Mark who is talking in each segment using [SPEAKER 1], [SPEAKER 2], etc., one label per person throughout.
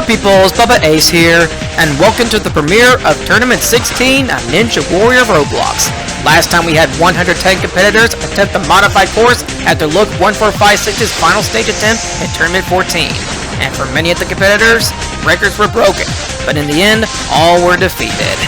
[SPEAKER 1] up, peoples? Bubba Ace here, and welcome to the premiere of Tournament 16 of Ninja Warrior of Roblox. Last time we had 110 competitors attempt the modified course after Look 1456's final stage attempt in Tournament 14. And for many of the competitors, records were broken, but in the end, all were defeated.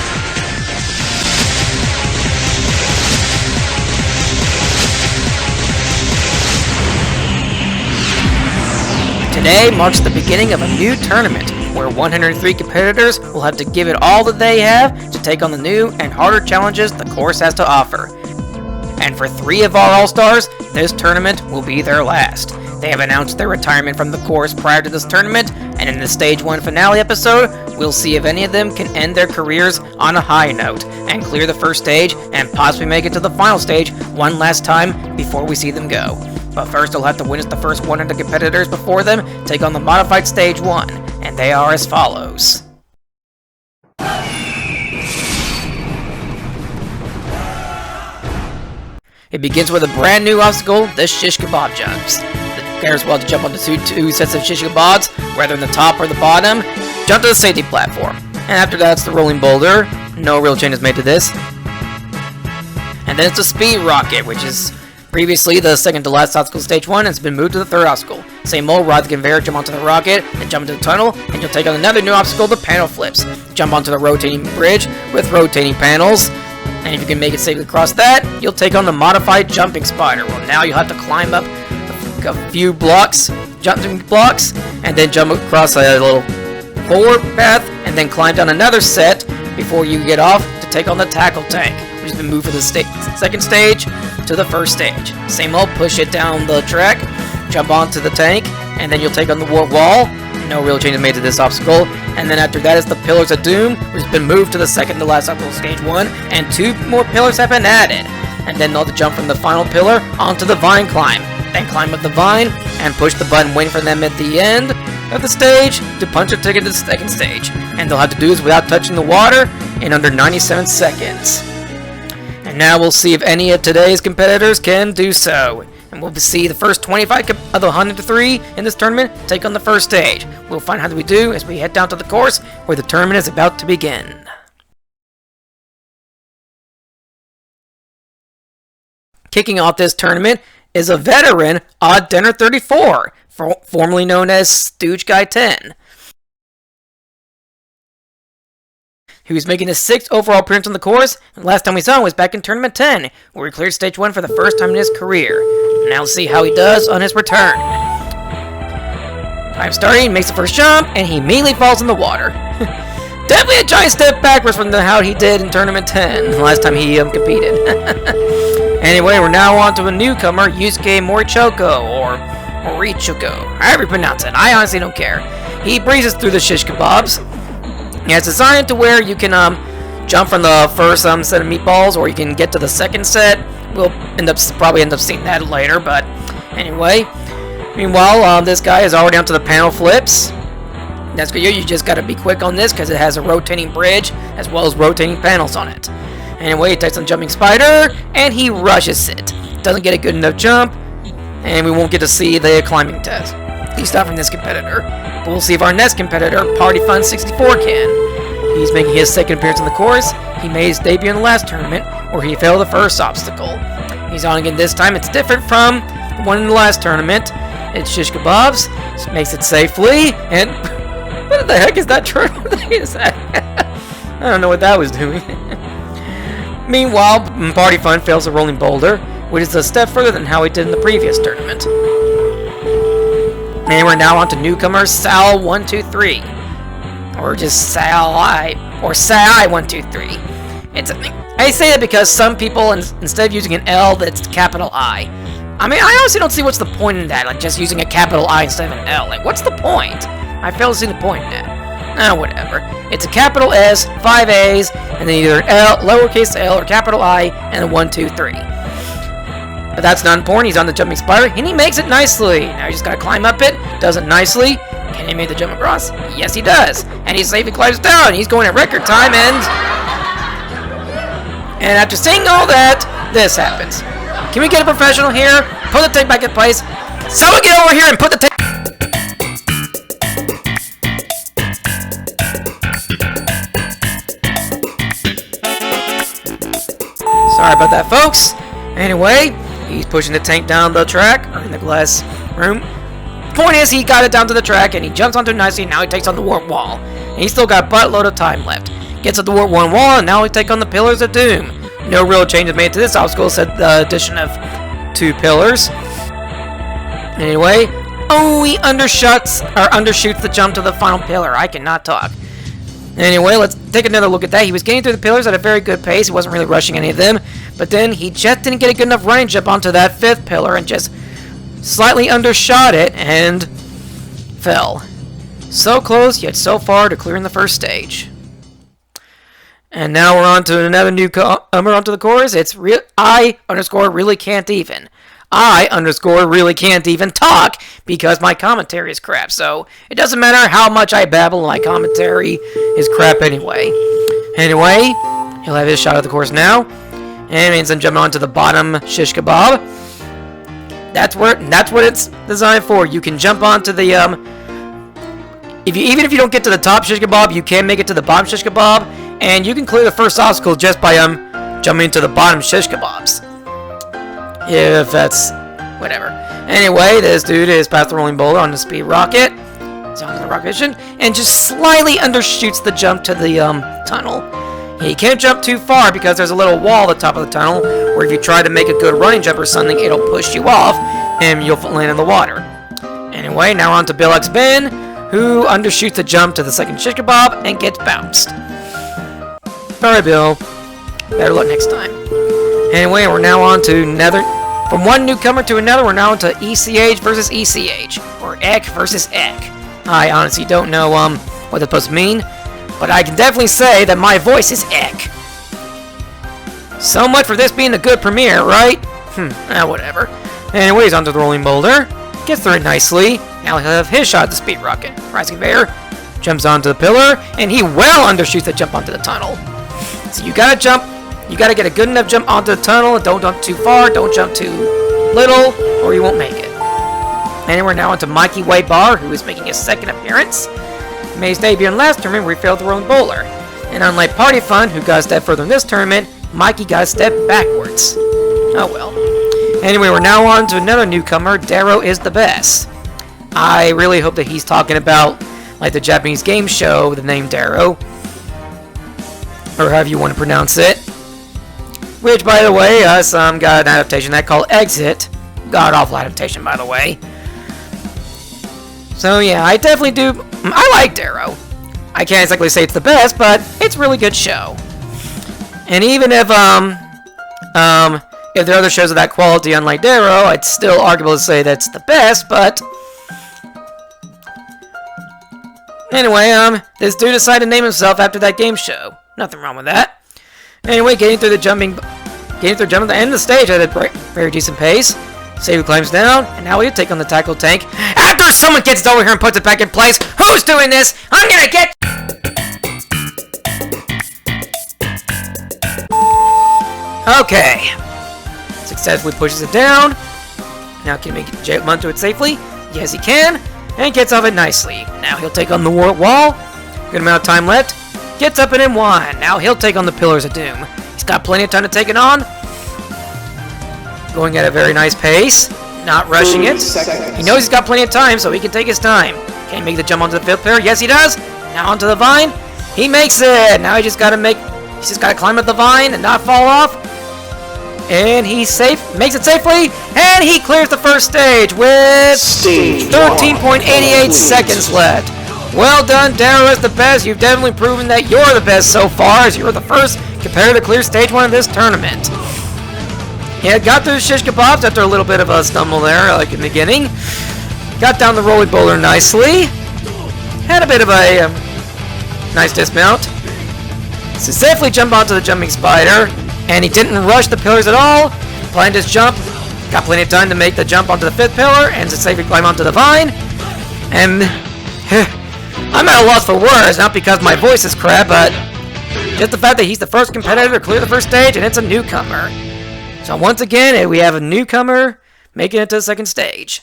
[SPEAKER 1] Today marks the beginning of a new tournament, where 103 competitors will have to give it all that they have to take on the new and harder challenges the course has to offer. And for 3 of our All-Stars, this tournament will be their last. They have announced their retirement from the course prior to this tournament, and in the Stage 1 finale episode, we'll see if any of them can end their careers on a high note, and clear the first stage, and possibly make it to the final stage one last time before we see them go. But first, they'll have to witness the first 100 competitors before them take on the modified Stage 1, and they are as follows. It begins with a brand new obstacle, the shish kebab jumps. The players will have to jump onto two sets of shish kebabs, whether in the top or the bottom, jump to the safety platform. And after that, it's the rolling boulder. No real changes made to this. And then it's the speed rocket, which is previously the second to last obstacle Stage 1, and has been moved to the third obstacle. Same old, ride the conveyor, jump onto the rocket, and jump into the tunnel, and you'll take on another new obstacle, the panel flips. Jump onto the rotating bridge with rotating panels, and if you can make it safely across that, you'll take on the modified jumping spider. Well, now you'll have to climb up a few blocks, jumping blocks, and then jump across a little forward path, and then climb down another set before you get off to take on the tackle tank, which has been moved from the second stage to the first stage. Same old, push it down the track, jump onto the tank, and then you'll take on the wall. No real changes made to this obstacle. And then after that is the Pillars of Doom, which has been moved to the second to last obstacle Stage 1, and 2 more pillars have been added. And then they'll have to jump from the final pillar onto the vine climb. Then climb up the vine, and push the button waiting for them at the end of the stage to punch their ticket to the second stage. And they'll have to do this without touching the water in under 97 seconds. And now we'll see if any of today's competitors can do so. And we'll see the first 25 of the 103 in this tournament take on the first stage. We'll find out how we do as we head down to the course where the tournament is about to begin. Kicking off this tournament is a veteran, Odd Denner 34, formerly known as Stooge Guy 10. He was making his 6th overall appearance on the course, and last time we saw him was back in Tournament 10, where he cleared Stage 1 for the first time in his career. Now let's see how he does on his return. Time starting, makes the first jump, and he immediately falls in the water. Definitely a giant step backwards from how he did in Tournament 10, the last time he competed. Anyway, we're now on to a newcomer, Yusuke Morichoko, or Morichoko, however you pronounce it. I honestly don't care. He breezes through the shish kebabs. It's designed to where you can jump from the first set of meatballs, or you can get to the second set. We'll probably end up seeing that later, but anyway. Meanwhile, this guy is already onto the panel flips. That's good. You just got to be quick on this because it has a rotating bridge as well as rotating panels on it. Anyway, he takes on jumping spider and he rushes it. Doesn't get a good enough jump, and we won't get to see the climbing test. At least not from this competitor. But we'll see if our next competitor, Party Fun 64, can. He's making his second appearance on the course. He made his debut in the last tournament, where he failed the first obstacle. He's on again this time. It's different from the one in the last tournament. It's shish kebabs. Makes it safely. And what the heck is that turn? What is that? I don't know what that was doing. Meanwhile, Party Fun fails the rolling boulder, which is a step further than how he did in the previous tournament. And we're now on to newcomer Sal123, or just Sal-I, or Sai123. I say that because some people, instead of using an L, that's capital I. I mean, I honestly don't see what's the point in that, like just using a capital I instead of an L. Like, what's the point? I fail to see the point in that. Whatever. It's a capital S, 5 A's, and then either L, lowercase l, or capital I, and a 1, 2, 3. But that's not important. He's on the jumping spider, and he makes it nicely. Now he just gotta climb up it, does it nicely. Can he make the jump across? Yes, he does. And he safely climbs down. He's going at record time, and after seeing all that, this happens. Can we get a professional here? Put the tape back in place. Someone get over here and put the tape. Sorry about that, folks. Anyway, he's pushing the tank down the track, or in the glass room. Point is, he got it down to the track, and he jumps onto it nicely, and now he takes on the warp wall. And he's still got a buttload of time left. Gets up the warp 1 wall, and now he takes on the Pillars of Doom. No real changes made to this obstacle, except the addition of 2 pillars. Anyway, he undershoots the jump to the final pillar. I cannot talk. Anyway, let's take another look at that. He was getting through the pillars at a very good pace. He wasn't really rushing any of them. But then he just didn't get a good enough running jump onto that 5th pillar and just slightly undershot it and fell. So close, yet so far to clearing the first stage. And now we're on to another newcomer onto the course. It's I_really can't even. I_really can't even talk because my commentary is crap. So it doesn't matter how much I babble, my commentary is crap anyway. Anyway, he'll have his shot at the course now. And it means I'm jumping onto the bottom shish kebab. That's what it's designed for. You can jump onto the even if you don't get to the top shish kebab, you can make it to the bottom shish kebab, and you can clear the first obstacle just by jumping into the bottom shish kebabs. If that's whatever. Anyway, this dude is past the rolling boulder on the speed rocket. He's on the rocket mission, and just slightly undershoots the jump to the tunnel. He can't jump too far because there's a little wall at the top of the tunnel where if you try to make a good running jump or something, it'll push you off and you'll land in the water. Anyway, now on to Bill X Ben, who undershoots the jump to the second shish kebab and gets bounced. Sorry, Bill. Better luck next time. Anyway, we're now on to another. From one newcomer to another, we're now on to ECH versus ECH, or Ek versus Ek. I honestly don't know what that's supposed to mean, but I can definitely say that my voice is Ek. So much for this being a good premiere, right? Whatever. Anyways, onto the rolling boulder. Gets through it nicely. Now he'll have his shot at the speed rocket. Rising conveyor. Jumps onto the pillar, and he well undershoots the jump onto the tunnel. So you gotta jump. You gotta get a good enough jump onto the tunnel. Don't jump too far. Don't jump too little, or you won't make it. And we're now onto Mikey White Bar, who is making his second appearance. He made his debut in last tournament where he failed the rolling boulder. And unlike Party Fun, who got a step further in this tournament, Mikey got a step backwards. Oh well. Anyway, we're now on to another newcomer. Darrow is the best. I really hope that he's talking about like the Japanese game show with the name Darrow, or however you want to pronounce it. Which, by the way, got an adaptation that called Exit. God-awful adaptation, by the way. So yeah, I definitely do. I like Darrow. I can't exactly say it's the best, but it's a really good show. And even if there are other shows of that quality, unlike Darrow, I'd still arguably say that's the best. But anyway, this dude decided to name himself after that game show. Nothing wrong with that. Anyway, getting through the jumping at the end of the stage at a very decent pace. Savey climbs down, and now he'll take on the tackle tank. After someone gets over here and puts it back in place, who's doing this? I'm gonna get. Okay. Successfully pushes it down. Now can he make it jump onto it safely? Yes, he can. And gets off it nicely. Now he'll take on the warp wall. Good amount of time left. Gets up and in one. Now he'll take on the Pillars of Doom. He's got plenty of time to take it on. Going at a very nice pace. Not rushing it. He knows he's got plenty of time, so he can take his time. Can he make the jump onto the 5th pillar? Yes, he does. Now onto the vine. He makes it. Now he's just got to climb up the vine and not fall off. And he's makes it safely, and he clears the first stage with 13.88 seconds left. Well done, Darrow is the best. You've definitely proven that you're the best so far, as you're the first competitor to clear stage 1 of this tournament. Yeah, got through the shish kebabs after a little bit of a stumble there, like in the beginning. Got down the rolling boulder nicely. Had a bit of a nice dismount. Successfully jumped onto the jumping spider, and he didn't rush the pillars at all. Planned his jump. Got plenty of time to make the jump onto the 5th pillar, and to safely climb onto the vine. And I'm at a loss for words, not because my voice is crap, but just the fact that he's the first competitor to clear the first stage, and it's a newcomer. So once again, we have a newcomer making it to the second stage.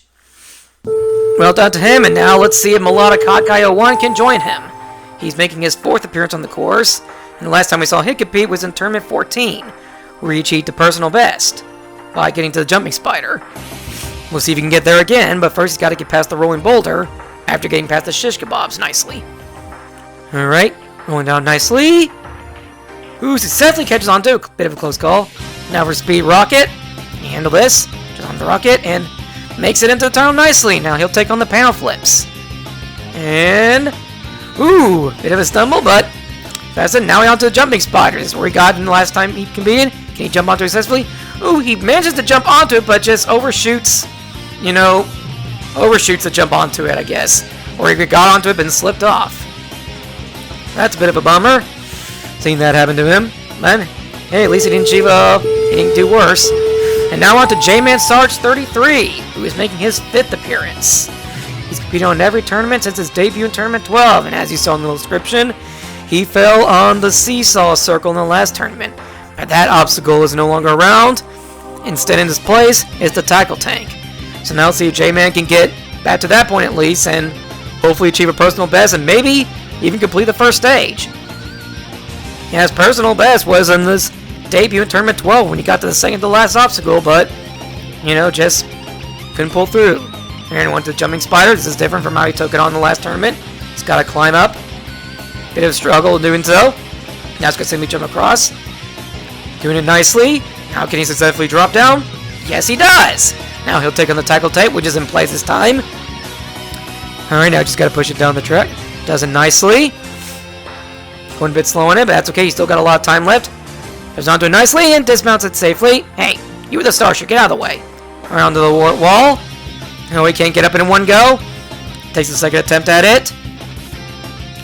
[SPEAKER 1] Well done to him, and now let's see if Melodic Hot Guy 01 can join him. He's making his 4th appearance on the course, and the last time we saw him compete was in Tournament 14, re-cheat the personal best by getting to the jumping spider. We'll see if he can get there again, but first he's got to get past the rolling boulder after getting past the shish kebabs nicely. Alright, rolling down nicely. Ooh, successfully catches onto a bit of a close call. Now for speed rocket. Can he handle this? Just on the rocket and makes it into the tunnel nicely. Now he'll take on the panel flips. And ooh, bit of a stumble, but that's it. Now he's onto the jumping spider. This is where he got in the last time he competed. Can he jump onto it successfully? Ooh, he manages to jump onto it, but just overshoots, you know, overshoots to jump onto it, I guess. Or he got onto it and slipped off. That's a bit of a bummer. Seeing that happen to him. But hey, at least he didn't do worse. And now on to J-Man Sarge 33, who is making his 5th appearance. He's competed on every tournament since his debut in Tournament 12, and as you saw in the description, he fell on the seesaw circle in the last tournament. But that obstacle is no longer around. Instead, in his place is the tackle tank. So now let's see if J-Man can get back to that point at least, and hopefully achieve a personal best, and maybe even complete the first stage. Yeah, his personal best was in this debut in Tournament 12 when he got to the second to last obstacle, but, you know, just couldn't pull through. And he went to the jumping spider. This is different from how he took it on the last tournament. He's got to climb up. Bit of a struggle doing so. Now he's going to simply jump across. Doing it nicely. Now can he successfully drop down? Yes, he does. Now he'll take on the tackle tape, which is in place this time. Alright, now just got to push it down the track. Does it nicely. Going a bit slow on it, but that's okay. He's still got a lot of time left. Goes onto it nicely and dismounts it safely. Hey, you were the starship. Get out of the way. Around to the wall. No, he can't get up in one go. Takes a second attempt at it.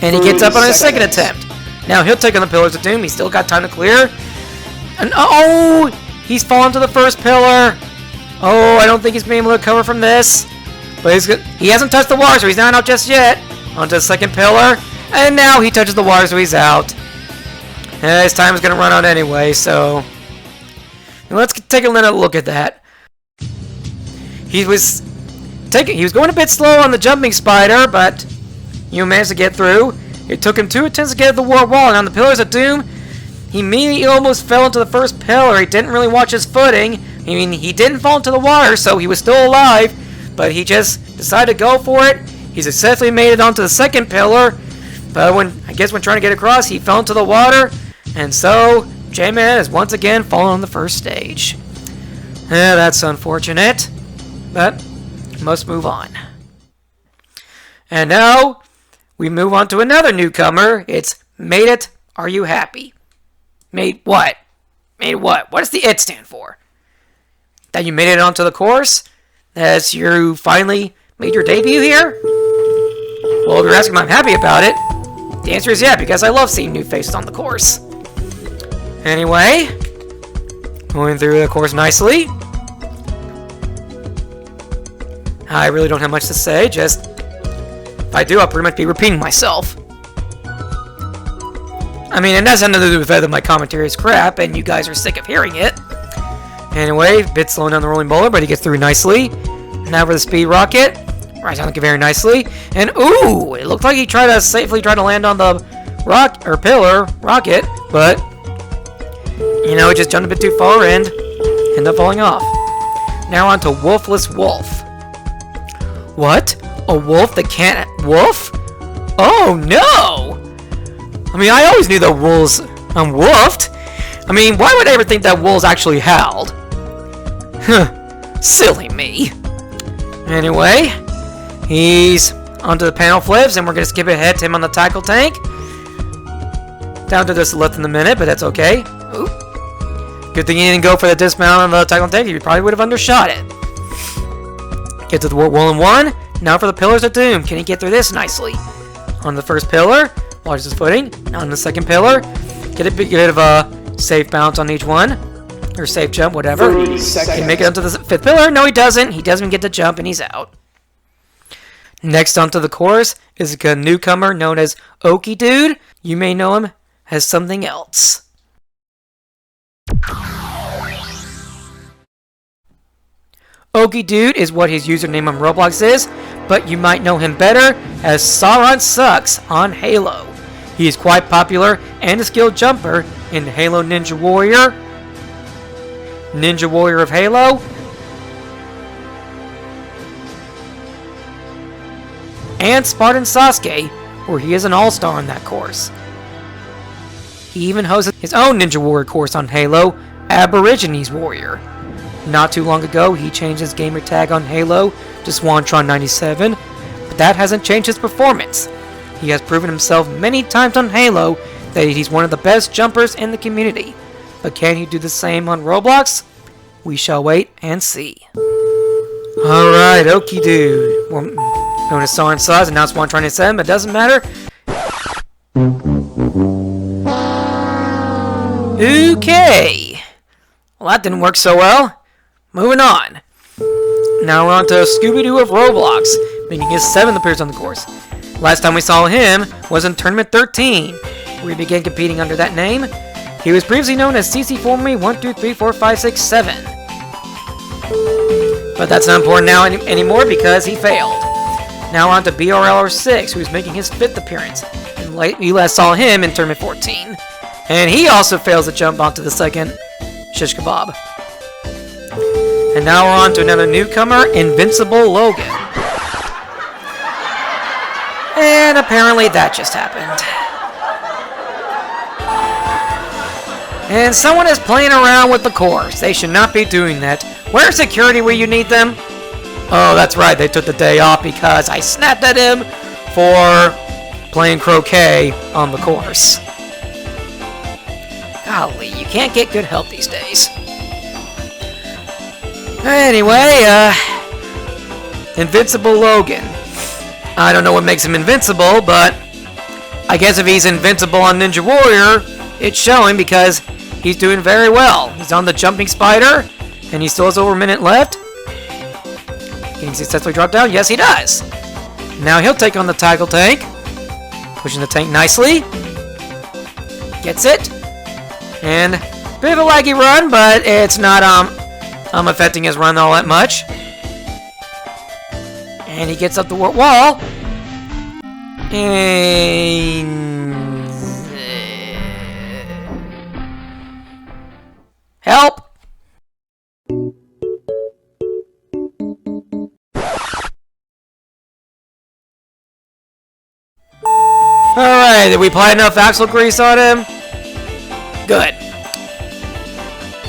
[SPEAKER 1] And he gets up on his second attempt. Now he'll take on the Pillars of Doom. He's still got time to clear. And oh, he's fallen to the first pillar. Oh, I don't think he's been able to recover from this. But he's good. He hasn't touched the water, so he's not out just yet. Onto the second pillar. And now he touches the water, so he's out. And his time is going to run out anyway, so let's take a little look at that. He was going a bit slow on the jumping spider, but you managed to get through. It took him 2 attempts to get at the wall, and on the Pillars of Doom, he immediately almost fell into the first pillar. He didn't really watch his footing. I mean, he didn't fall into the water, so he was still alive, but he just decided to go for it. He successfully made it onto the second pillar, but when trying to get across, he fell into the water, and so J-Man has once again fallen on the first stage. That's unfortunate, but must move on. And now we move on to another newcomer. It's Made It, Are You Happy? Made what? Made what? What does the IT stand for? That you made it onto the course? As you finally made your debut here? Well, if you're asking if I'm happy about it, the answer is yeah, because I love seeing new faces on the course. Anyway, going through the course nicely. I really don't have much to say, just if I do, I'll pretty much be repeating myself. I mean, it has nothing to do with whether my commentary is crap and you guys are sick of hearing it. Anyway, a bit slowing down the rolling bowler, but he gets through nicely. Now for the speed rocket. Rides on it very nicely. And ooh, it looked like he tried to safely land on the rocket, but you know, he just jumped a bit too far and ended up falling off. Now on to Wolfless Wolf. What? A wolf that can't wolf? Oh no! I mean, I always knew that wolves wolfed. I mean, why would I ever think that wolves actually howled? Huh. Silly me. Anyway, he's onto the panel flips, and we're going to skip ahead to him on the tackle tank. Down to just less than a minute, but that's okay. Ooh. Good thing he didn't go for the dismount on the tackle tank. He probably would have undershot it. Get to the wall in one. Now for the Pillars of Doom. Can he get through this nicely? On the first pillar, watch his footing. Now on the second pillar, get a bit of a safe bounce on each one. Or safe jump, whatever. Can he make it onto the fifth pillar? No, he doesn't. He doesn't get to jump, and he's out. Next onto the course is a newcomer known as Okie Dude. You may know him as something else. Okie Dude is what his username on Roblox is, but you might know him better as Sauron Sucks on Halo. He is quite popular and a skilled jumper in Halo Ninja Warrior Ninja Warrior of Halo, and Spartan Sasuke, where he is an all-star on that course. He even hosts his own Ninja Warrior course on Halo, Aborigines Warrior. Not too long ago, he changed his gamer tag on Halo to Swantron97, but that hasn't changed his performance. He has proven himself many times on Halo that he's one of the best jumpers in the community. But can he do the same on Roblox? We shall wait and see. Alright, okie dude. Well, known as Soren Size and now Swantron97, but doesn't matter. Okay. Well, that didn't work so well. Moving on. Now we're on to Scooby-Doo of Roblox, making his 7th appearance on the course. Last time we saw him was in Tournament 13, where he began competing under that name. He was previously known as CC4Me123456 but that's not important now anymore because he failed. Now on to BRLR6, who's making his 5th appearance. And we last saw him in Tournament 14. And he also fails to jump onto the second shish kebab. And now we're on to another newcomer, Invincible Logan. And apparently that just happened. And someone is playing around with the course. They should not be doing that. Where's security where you need them? Oh, that's right. They took the day off because I snapped at him for playing croquet on the course. Golly, you can't get good help these days. Anyway, Invincible Logan. I don't know what makes him invincible, but I guess if he's invincible on Ninja Warrior, it's showing because he's doing very well. He's on the jumping spider, and he still has over a minute left. Can he successfully drop down? Yes, he does. Now he'll take on the tackle tank, pushing the tank nicely. Gets it. And a bit of a laggy run, but it's not affecting his run all that much. And he gets up the wall. And help! Alright, did we apply enough axle grease on him? Good.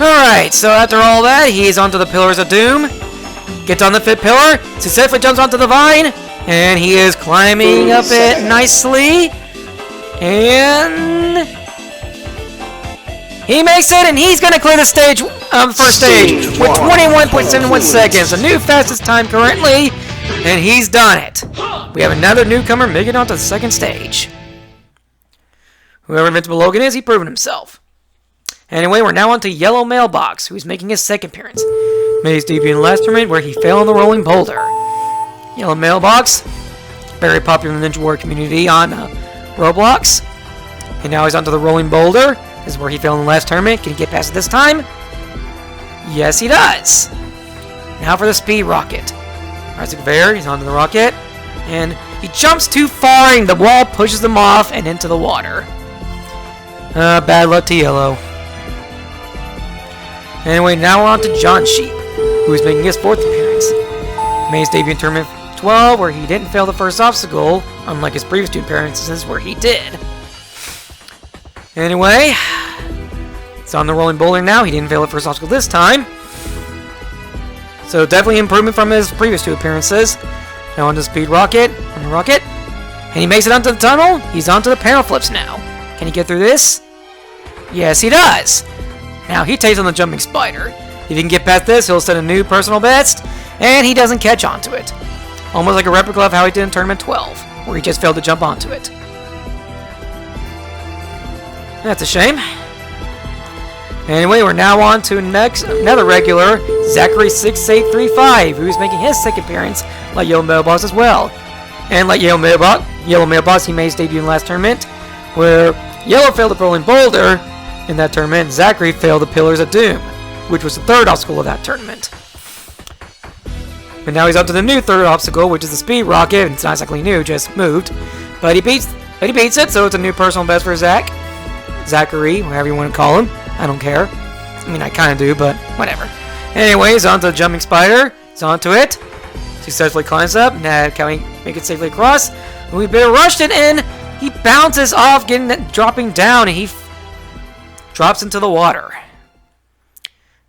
[SPEAKER 1] Alright, so after all that, he's onto the Pillars of Doom. Gets on the 5th pillar, successfully jumps onto the vine, and he is climbing up it nicely. And he makes it, and he's going to clear the stage, first stage with 21.71 seconds, the new fastest time currently, and he's done it. We have another newcomer making it onto the second stage. Whoever Invincible Logan is, he's proven himself. Anyway, we're now on to Yellow Mailbox, who's making his 2nd appearance. Made his debut in the last tournament where he fell on the rolling boulder. Yellow Mailbox, very popular in the Ninja Warrior community on Roblox. And now he's onto the rolling boulder. This is where he fell in the last tournament. Can he get past it this time? Yes, he does. Now for the speed rocket. Isaac Bear, he's onto the rocket. And he jumps too far and the wall pushes him off and into the water. Bad luck to Yellow. Anyway, now we're on to John Sheep, who is making his 4th appearance. Made his debut in Tournament 12, where he didn't fail the first obstacle, unlike his previous 2 appearances, where he did. Anyway, it's on the rolling boulder now. He didn't fail the first obstacle this time. So definitely improvement from his previous 2 appearances. Now on to Speed Rocket, on the rocket. And he makes it onto the tunnel. He's onto the panel flips now. Can he get through this? Yes, he does. Now he takes on the jumping spider. If he can get past this, he'll set a new personal best, and he doesn't catch onto it. Almost like a replica of how he did in Tournament 12, where he just failed to jump onto it. That's a shame. Anyway, we're now on to another regular, Zachary6835, who's making his 2nd appearance, like Yellow Mailbox as well. And like Yellow Mailbox, he made his debut in the last tournament, where Yellow failed the rolling boulder. In that tournament, Zachary failed the Pillars of Doom, which was the 3rd obstacle of that tournament. But now he's up to the new 3rd obstacle, which is the speed rocket. And it's not exactly new, just moved. But he beats it, so it's a new personal best for Zachary, whatever you want to call him. I don't care. I mean, I kind of do, but whatever. Anyways, onto the jumping spider. He's onto it. Successfully climbs up. Now, can we make it safely across? We better rush it in. He bounces off, dropping down, and he drops into the water.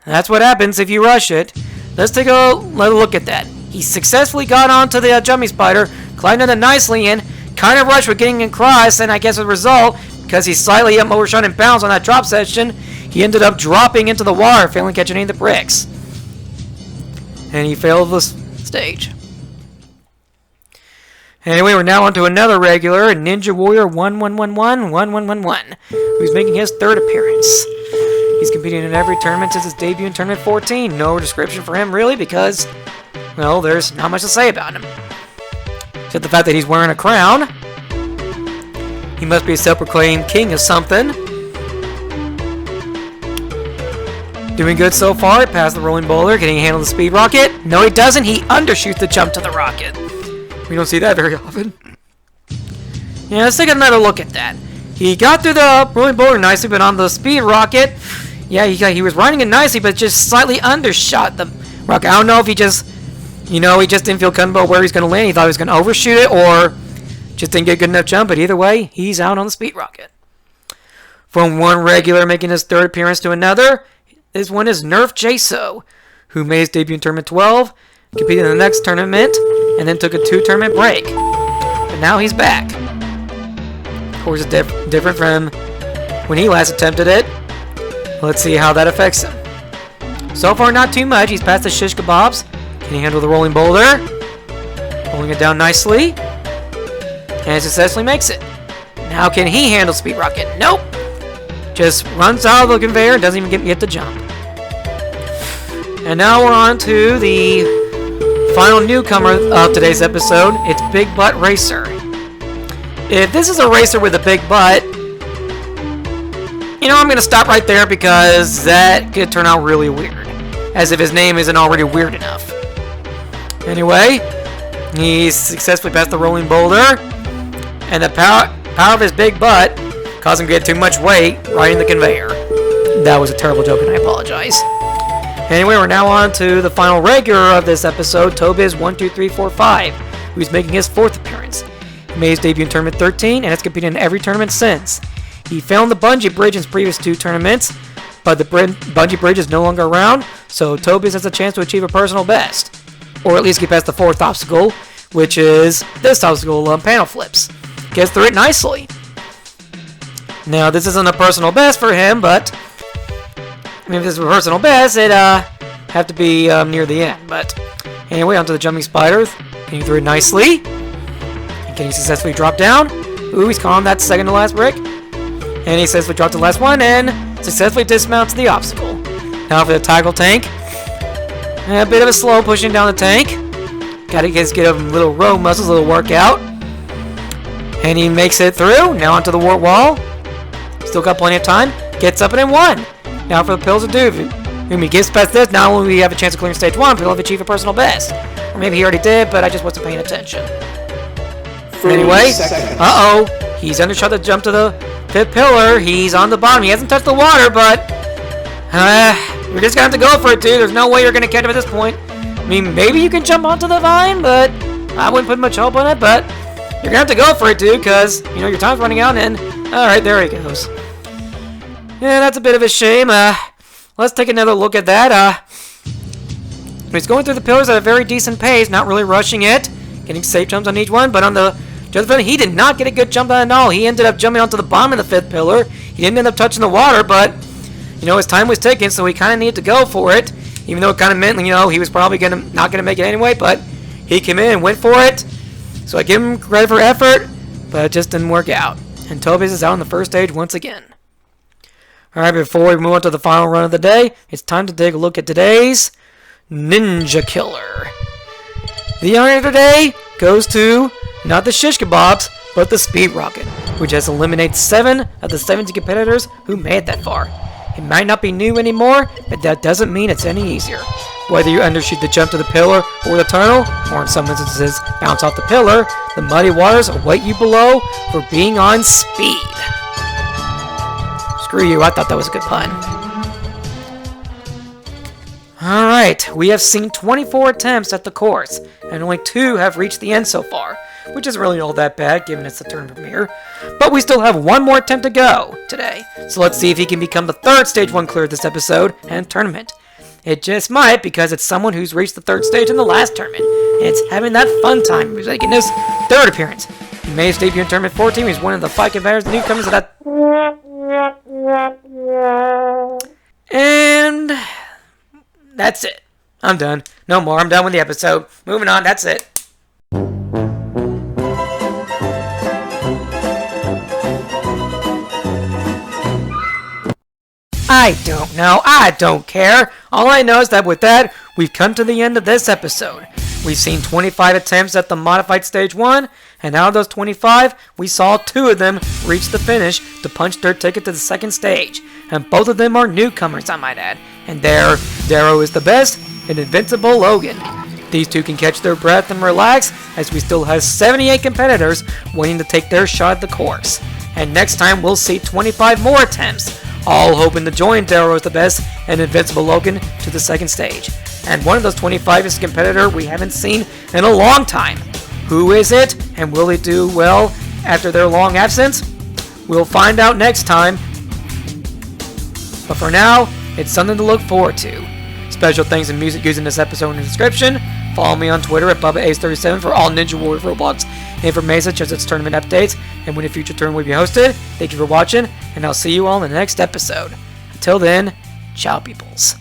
[SPEAKER 1] And that's what happens if you rush it. Let's take a look at that. He successfully got onto the jumping spider, climbed on it nicely, and kind of rushed with getting across, and I guess as a result, because he slightly overshot and bounced on that drop section, he ended up dropping into the water, failing to catch any of the bricks. And he failed the stage. Anyway, we're now on to another regular, Ninja Warrior 1111, who's making his third appearance. He's competing in every tournament since his debut in Tournament 14. No description for him, really, because, well, there's not much to say about him. Except the fact that he's wearing a crown. He must be a self-proclaimed king of something. Doing good so far. Past the rolling boulder. Can he handle the speed rocket? No, he doesn't. He undershoots the jump to the rocket. We don't see that very often. Yeah, let's take another look at that. He got through the rolling boulder nicely, but on the speed rocket, yeah, he was running it nicely, but just slightly undershot the rocket. I don't know if he just, he just didn't feel comfortable where he's going to land. He thought he was going to overshoot it, or just didn't get a good enough jump, but either way, he's out on the speed rocket. From one regular making his third appearance to another, this one is Nerf Jaso, who made his debut in Tournament 12, competed in the next tournament, and then took a 2-tournament break. But now he's back. Of course, it's different from when he last attempted it. Let's see how that affects him. So far, not too much. He's passed the shish kebabs. Can he handle the rolling boulder? Pulling it down nicely. And successfully makes it. Now can he handle speed rocket? Nope. Just runs out of the conveyor and doesn't even get the jump. And now we're on to the final newcomer of today's episode. It's Big Butt Racer. If this is a racer with a big butt, I'm going to stop right there because that could turn out really weird. As if his name isn't already weird enough. Anyway, he successfully passed the rolling boulder. And the power of his big butt caused him to get too much weight riding the conveyor. That was a terrible joke and I apologize. Anyway, we're now on to the final regular of this episode, Tobiz12345, who's making his fourth appearance. He made his debut in Tournament 13 and has competed in every tournament since. He failed the bungee bridge in his previous 2 tournaments, but the bungee bridge is no longer around, so Tobiz has a chance to achieve a personal best. Or at least get past the 4th obstacle, which is this obstacle, panel flips. Gets through it nicely. Now, this isn't a personal best for him, but if this is a personal best, it'd have to be near the end. But anyway, onto the jumping spider. Getting through it nicely. And can he successfully drop down? Ooh, he's calling that second to last brick. And he successfully dropped the last one and successfully dismounts the obstacle. Now for the tackle tank. A bit of a slow pushing down the tank. Gotta just get a little row muscles, a little workout. And he makes it through. Now onto the wart wall. Still got plenty of time. Gets up and then 1. Now for the Pills of Doom. When he gets past this, not only do we have a chance of clearing stage 1, but he'll have achieved a personal best. Or maybe he already did, but I just wasn't paying attention. Anyway, he's undershot the jump to the 5th pillar. He's on the bottom. He hasn't touched the water, but you're just gonna have to go for it, dude. There's no way you're gonna catch him at this point. I mean, maybe you can jump onto the vine, but I wouldn't put much hope on it. But you're gonna have to go for it, dude, because your time's running out. And all right, there he goes. Yeah, that's a bit of a shame. Let's take another look at that. He's going through the pillars at a very decent pace, not really rushing it, getting safe jumps on each one. But on the other front, he did not get a good jump on at all. He ended up jumping onto the bottom of the 5th pillar. He didn't end up touching the water, but his time was ticking, so he kind of needed to go for it. Even though it kind of meant, he was probably not gonna make it anyway. But he came in and went for it. So I give him credit for effort, but it just didn't work out. And Tobiz is out on the first stage once again. Alright, before we move on to the final run of the day, it's time to take a look at today's Ninja Killer. The honor of the day goes to not the shish kebabs, but the speed rocket, which has eliminated 7 of the 70 competitors who made it that far. It might not be new anymore, but that doesn't mean it's any easier. Whether you undershoot the jump to the pillar or the tunnel, or in some instances bounce off the pillar, the muddy waters await you below for being on speed. Screw you, I thought that was a good pun. Alright, we have seen 24 attempts at the course, and only 2 have reached the end so far, which isn't really all that bad given it's the tournament premiere. But we still have 1 more attempt to go today, so let's see if he can become the 3rd Stage 1 clear this episode and tournament. It just might, because it's someone who's reached the 3rd stage in the last tournament, and it's having that fun time making his 3rd appearance. He made his debut in Tournament 14, he's one of the 5 competitors, the newcomers of that... And... that's it. I'm done. No more. I'm done with the episode. Moving on. That's it. I don't know. I don't care. All I know is that with that, we've come to the end of this episode. We've seen 25 attempts at the modified stage 1, and out of those 25, we saw 2 of them reach the finish to punch their ticket to the 2nd stage. And both of them are newcomers, I might add. And Darrow is the best, and Invincible Logan. These 2 can catch their breath and relax, as we still have 78 competitors waiting to take their shot at the course. And next time we'll see 25 more attempts, all hoping to join Darrow as the best and Invincible Logan to the 2nd stage. And one of those 25 is a competitor we haven't seen in a long time. Who is it, and will he do well after their long absence? We'll find out next time. But for now, it's something to look forward to. Special thanks and music used in this episode in the description. Follow me on Twitter at BubbaAce37 for all Ninja Warrior of Roblox information such as its tournament updates and when a future tournament will be hosted. Thank you for watching, and I'll see you all in the next episode. Until then, ciao peoples.